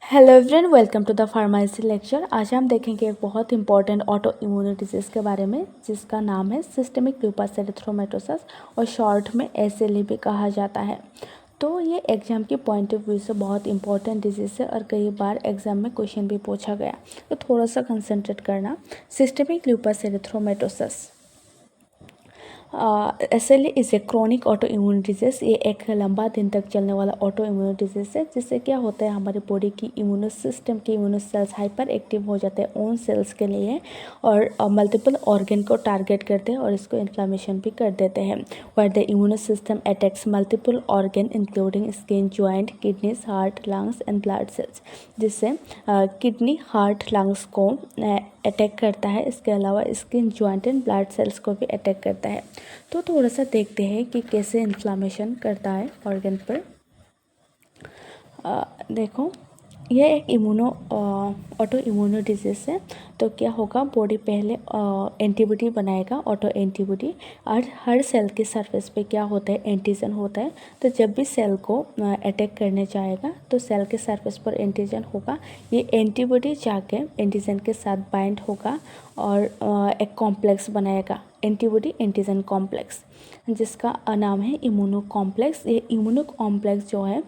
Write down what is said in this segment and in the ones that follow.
Hello everyone, welcome to the pharmacy lecture. आज हम देखेंगे एक बहुत इंपॉर्टेंट ऑटो इम्यून डिजीज़ के बारे में, जिसका नाम है सिस्टेमिक लूपस एरिथ्रोमेटोसस और शॉर्ट में SLE भी कहा जाता है। तो ये एग्जाम की पॉइंट ऑफ व्यू से बहुत इंपॉर्टेंट डिजीज़ है और कई बार एग्जाम में क्वेश्चन भी पूछा गया, तो थोड़ा सा कंसंट्रेट करना। Systemic lupus erythematosus SLE is a chronic autoimmune disease. ये एक लंबा दिन तक चलने वाला ऑटो इम्यून डिजीज़ है, जिससे क्या होता है, हमारे बॉडी की इम्यूनो सिस्टम के इम्यूनो सेल्स हाइपर एक्टिव हो जाते हैं ओन सेल्स के लिए, और मल्टीपल ऑर्गन को टारगेट करते हैं और इसको इन्फ्लामेशन भी कर देते हैं। Were the immuno system attacks multiple organ including skin, joint, kidneys, heart, lungs and blood cells, जिससे किडनी, हार्ट, लंग्स को अटैक करता है। इसके अलावा skin, joint and blood cells को भी अटैक करता है। तो थोड़ा सा देखते हैं कि कैसे इन्फ्लामेशन करता है ऑर्गन पर। देखो, यह एक ऑटो इम्यूनो डिजीज़ है। तो क्या होगा, बॉडी पहले एंटीबॉडी बनाएगा, ऑटो एंटीबॉडी, और हर सेल के सरफेस पे क्या होता है, एंटीजन होता है। तो जब भी सेल को अटैक करने जाएगा तो सेल के सरफेस पर एंटीजन होगा। ये एंटीबॉडी जाके एंटीजन के साथ बाइंड होगा और एक कॉम्प्लेक्स बनाएगा, एंटीबॉडी एंटीजन कॉम्प्लेक्स, जिसका नाम है इम्यूनो कॉम्प्लेक्स। ये इम्यूनो कॉम्प्लेक्स जो है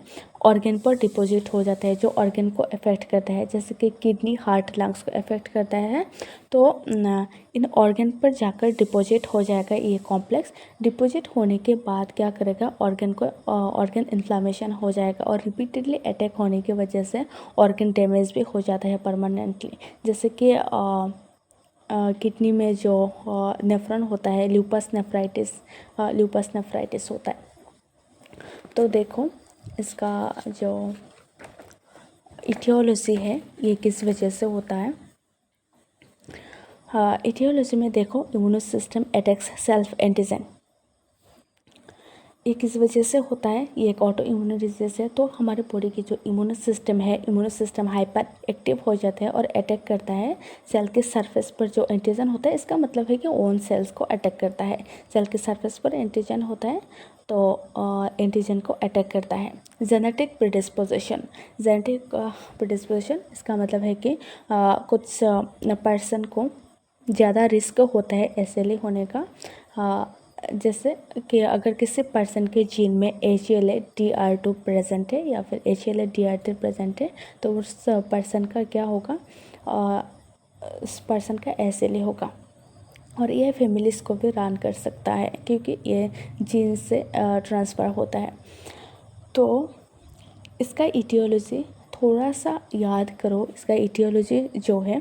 ऑर्गन पर डिपॉजिट हो जाता है, जो ऑर्गन को अफेक्ट करता है, जैसे कि किडनी, हार्ट, लंग्स को अफेक्ट करता है। तो इन ऑर्गन पर जाकर डिपॉजिट हो जाएगा ये कॉम्प्लेक्स। डिपॉजिट होने के बाद क्या करेगा, ऑर्गन इन्फ्लामेशन हो जाएगा और रिपीटेडली अटैक होने की वजह से ऑर्गन डैमेज भी हो जाता है परमानेंटली। जैसे कि किडनी में जो नेफ्रॉन होता है, ल्यूपस नेफ्राइटिस होता है। तो देखो, इसका जो इटियोलॉजी है ये किस वजह से होता है। इटियोलॉजी में देखो, immuno system attacks self antigen, ये किस वजह से होता है, ये एक ऑटो इम्यूनो डिजीज़ है। तो हमारे बॉडी की जो इम्यूनो सिस्टम है, इम्यूनो सिस्टम हाइपर एक्टिव हो जाता है और अटैक करता है सेल के सरफेस पर जो एंटीजन होता है। इसका मतलब है कि ओन सेल्स को अटैक करता है। सेल के सरफेस पर एंटीजन होता है तो एंटीजन को अटैक करता है। जेनेटिक प्रिडिस्पोजिशन, इसका मतलब है कि कुछ पर्सन को ज़्यादा रिस्क होता है SLE होने का। जैसे कि अगर किसी पर्सन के जीन में HLA-DR2 प्रेजेंट है या फिर HLA-DR3 प्रेजेंट है, तो उस पर्सन का क्या होगा, उस पर्सन का SLE होगा। और ये फैमिलीज को भी रन कर सकता है, क्योंकि ये जीन से ट्रांसफ़र होता है। तो इसका इटियोलॉजी थोड़ा सा याद करो। इसका इटियोलॉजी जो है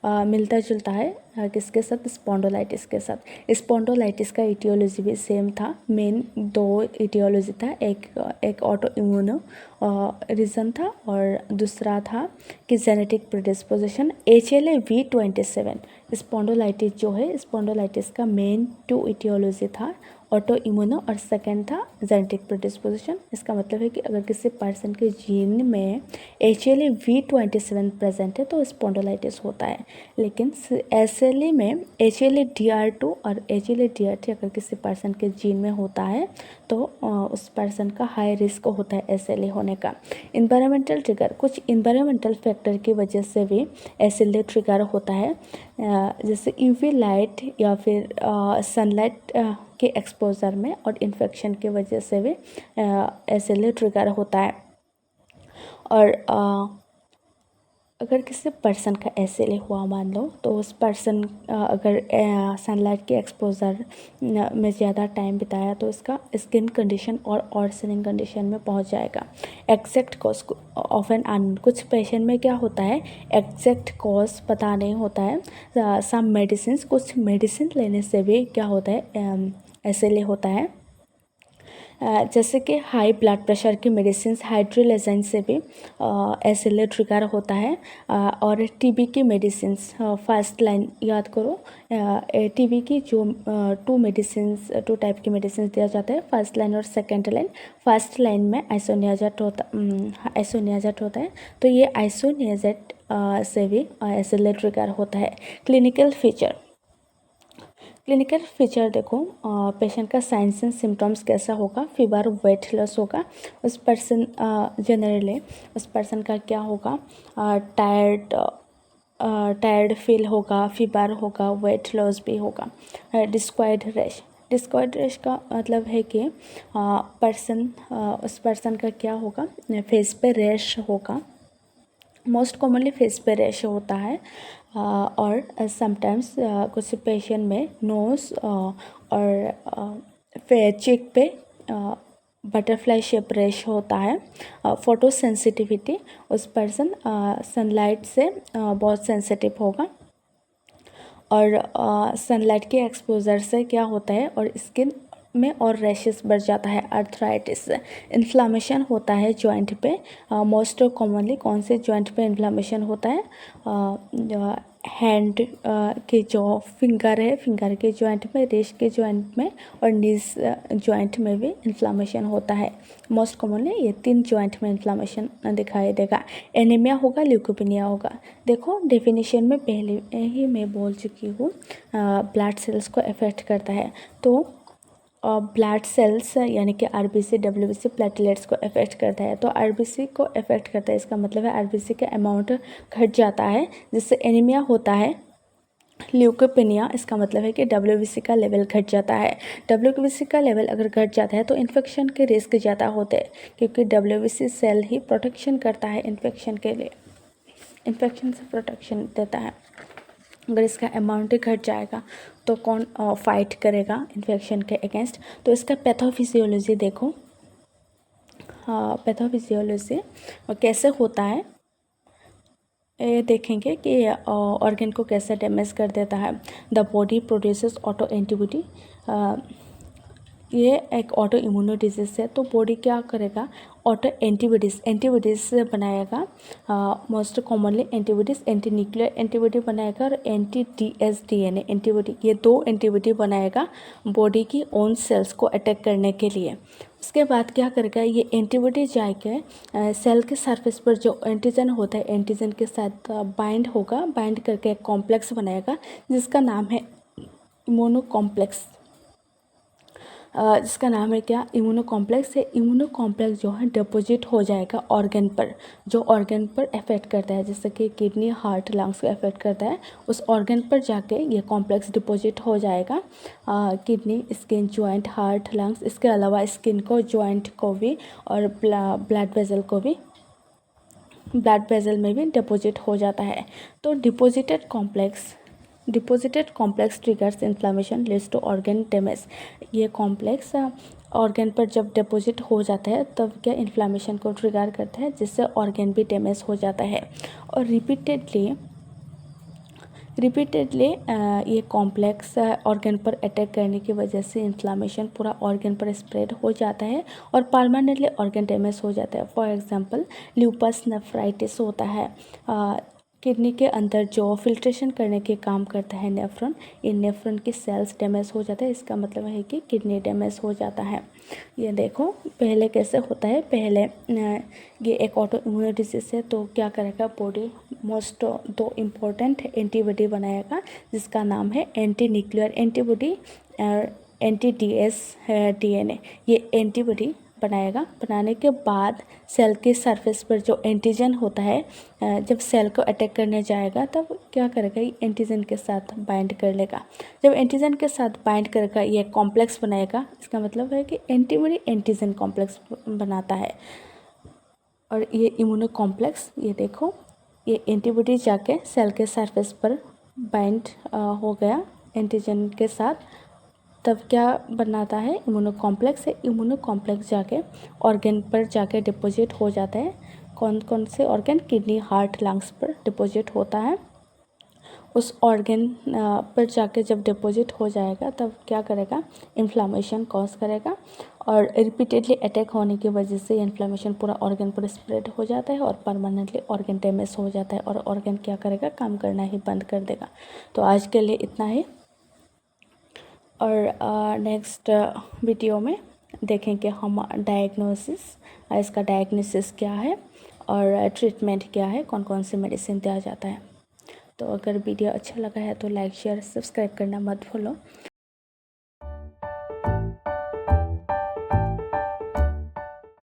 मिलता जुलता है किसके साथ, स्पॉन्डोलाइटिस के साथ। स्पॉन्डोलाइटिस का इटियोलॉजी भी सेम था। मेन दो इटियोलॉजी था, एक ऑटो इम्यूनो रीज़न था और दूसरा था कि जेनेटिक प्रिडिस्पोजिशन। HLA-V27 स्पॉन्डोलाइटिस जो है, स्पॉन्डोलाइटिस का मेन 2 इटियोलॉजी था, ऑटो इम्यूनो और सेकेंड था जेनेटिक प्रिडिस्पोजिशन। इसका मतलब है कि अगर किसी पर्सन के जीन में HLA-V27 प्रेजेंट है तो स्पॉन्डोलाइटिस होता है। लेकिन SLE में HLA-DR2 और HLA-DR3 अगर किसी पर्सन के जीन में होता है तो उस पर्सन का हाई रिस्क होता है SLE होने का। इन्वायरमेंटल ट्रिगर, कुछ इन्वायरमेंटल फैक्टर की वजह से भी SLE ट्रिगर होता है, जैसे UV लाइट या फिर सनलाइट के एक्सपोजर में और इन्फेक्शन की वजह से भी SLE ट्रिगर होता है। और अगर किसी पर्सन का SLE हुआ मान लो, तो उस पर्सन अगर सनलाइट के एक्सपोजर में ज़्यादा टाइम बिताया तो इसका स्किन कंडीशन और वर्सनिंग कंडीशन में पहुंच जाएगा। एग्जैक्ट कॉज ऑफन अन, कुछ पेशेंट में क्या होता है, एग्जैक्ट कॉज पता नहीं होता है। सम मेडिसिन, कुछ मेडिसिन लेने से भी क्या होता है, SLE होता है। जैसे कि हाई ब्लड प्रेशर की मेडिसिन हाइड्रोलेजन से भी SLA ट्रिगर होता है। और टीबी की मेडिसिन फर्स्ट लाइन याद करो, टीबी की जो टू टाइप की मेडिसिन दिया जाता है, फर्स्ट लाइन और सेकेंड लाइन। फर्स्ट लाइन में आइसोनियाजेट होता है, तो ये आइसोनियाजेट से भी SLA ट्रिगर होता है। क्लिनिकल फीचर देखो, पेशेंट का साइंस एंड सिम्टम्स कैसा होगा, फीवर, वेट लॉस होगा उस पर्सन, जनरली उस पर्सन का क्या होगा, टायर्ड फील होगा, फीवर होगा, वेट लॉस भी होगा। डिस्क्वाइड रैश का मतलब है कि उस पर्सन का क्या होगा, फेस पे रैश होगा, मोस्ट कॉमनली फेस पे रैश होता है। और समटाइम्स कुछ पेशेंट में नोज और चेक पे बटरफ्लाई शेप रैश होता है। फोटो सेंसिटिविटी, उस पर्सन सनलाइट से बहुत सेंसिटिव होगा, और सनलाइट के एक्सपोजर से क्या होता है, और स्किन में और रैशेस बढ़ जाता है। अर्थराइटिस, इन्फ्लामेशन होता है जॉइंट पे। मोस्ट कॉमनली कौन से जॉइंट पे इन्फ्लामेशन होता है, हैंड के जो फिंगर है, फिंगर के जॉइंट में, रिस्ट के जॉइंट में, और नीज जॉइंट में भी इन्फ्लामेशन होता है। मोस्ट कॉमनली ये 3 जॉइंट में इन्फ्लामेशन दिखाई देगा। एनीमिया होगा, ल्यूकोपेनिया होगा। देखो डेफिनेशन में पहले ही मैं बोल चुकी हूँ, ब्लड सेल्स को अफेक्ट करता है। तो ब्लड सेल्स यानी कि RBC, WBC, प्लेटलेट्स को अफेक्ट करता है। तो RBC को अफेक्ट करता है, इसका मतलब है RBC का अमाउंट घट जाता है, जिससे एनीमिया होता है। ल्यूकोपेनिया, इसका मतलब है कि WBC का लेवल घट जाता है। WBC का लेवल अगर घट जाता है तो इन्फेक्शन के रिस्क ज़्यादा होते हैं, क्योंकि WBC सेल ही प्रोटेक्शन करता है इन्फेक्शन के लिए, इन्फेक्शन से प्रोटेक्शन देता है। अगर इसका अमाउंट घट जाएगा तो कौन फाइट करेगा इन्फेक्शन के अगेंस्ट। तो इसका पैथोफिजियोलॉजी देखो, पैथोफिजियोलॉजी कैसे होता है, ये देखेंगे कि ऑर्गन को कैसे डैमेज कर देता है। The body produces auto antibody, ये एक ऑटो इम्यूनो डिजीज़ है, तो बॉडी क्या करेगा, ऑटो एंटीबॉडीज बनाएगा। Most commonly antibodies, anti nuclear antibody बनाएगा, और एंटी dsDNA एंटीबॉडी, ये 2 एंटीबॉडी बनाएगा बॉडी की ओन सेल्स को अटैक करने के लिए। उसके बाद क्या करेगा, ये एंटीबॉडी जाके सेल के सरफेस पर जो एंटीजन होता है, एंटीजन के साथ बाइंड होगा, बाइंड करके एक कॉम्प्लेक्स बनाएगा जिसका नाम है इम्यूनो कॉम्प्लेक्स। जिसका नाम है क्या, इम्यूनो कॉम्प्लेक्स है। इम्यूनो कॉम्प्लेक्स जो है डिपॉजिट हो जाएगा ऑर्गन पर, जो ऑर्गन पर अफेक्ट करता है, जैसे कि किडनी, हार्ट, लंग्स को अफेक्ट करता है, उस ऑर्गन पर जाके ये कॉम्प्लेक्स डिपॉजिट हो जाएगा। Kidney, skin, joint, heart, lungs, इसके अलावा स्किन को, जॉइंट को भी, और ब्लड वेसल को भी, ब्लड वेसल में भी डिपॉजिट हो जाता है। तो deposited complex triggers inflammation, leads to organ damage. ये कॉम्प्लेक्स ऑर्गन पर जब डिपॉजिट हो जाता है तब क्या इन्फ्लामेशन को ट्रिगर करता है, जिससे ऑर्गन भी डैमेज हो जाता है। और रिपीटेडली ये कॉम्प्लेक्स ऑर्गन पर अटैक करने की वजह से इन्फ्लामेशन पूरा ऑर्गन पर स्प्रेड हो जाता है और परमानेंटली ऑर्गन डैमेज हो जाता है। फॉर एग्जांपल ल्यूपस नेफ्राइटिस होता है। किडनी के अंदर जो फिल्ट्रेशन करने के काम करता है नेफ्रॉन, इन नेफ्रॉन की सेल्स डैमेज हो जाता है, इसका मतलब है कि किडनी डैमेज हो जाता है। ये देखो पहले कैसे होता है, पहले ये एक ऑटो इम्यून डिजीज़ है, तो क्या करेगा बॉडी, मोस्ट 2 इम्पोर्टेंट एंटीबॉडी बनाएगा जिसका नाम है एंटी न्यूक्लियर एंटीबॉडी और एंटी dsDNA। ये एंटीबॉडी बनाएगा। बनाने के बाद सेल के सरफेस पर जो एंटीजन होता है, जब सेल को अटैक करने जाएगा तब क्या करेगा, ये एंटीजन के साथ बाइंड कर लेगा। जब एंटीजन के साथ बाइंड करेगा ये कॉम्प्लेक्स बनाएगा, इसका मतलब है कि एंटीबॉडी एंटीजन कॉम्प्लेक्स बनाता है। और ये इम्यूनो कॉम्प्लेक्स, ये देखो ये एंटीबॉडी जाके सेल के सरफेस पर बाइंड हो गया एंटीजन के साथ, तब क्या बनाता है, इम्यूनो कॉम्प्लेक्स है। इम्यूनो कॉम्प्लेक्स जाके ऑर्गन पर जाके डिपॉजिट हो जाता है। कौन कौन से ऑर्गन, किडनी, हार्ट, लंग्स पर डिपॉजिट होता है। उस ऑर्गन पर जाके जब डिपॉजिट हो जाएगा तब क्या करेगा, इन्फ्लामेशन कॉज करेगा और रिपीटेडली अटैक होने की वजह से इन्फ्लामेशन पूरा ऑर्गन पर स्प्रेड हो जाता है और परमानेंटली ऑर्गन डैमेज हो जाता है और ऑर्गन क्या करेगा, काम करना ही बंद कर देगा। तो आज के लिए इतना ही और नेक्स्ट वीडियो में देखेंगे हम डायग्नोसिस, इसका डायग्नोसिस क्या है और ट्रीटमेंट क्या है, कौन कौन सी मेडिसिन दिया जाता है। तो अगर वीडियो अच्छा लगा है तो लाइक शेयर सब्सक्राइब करना मत भूलो।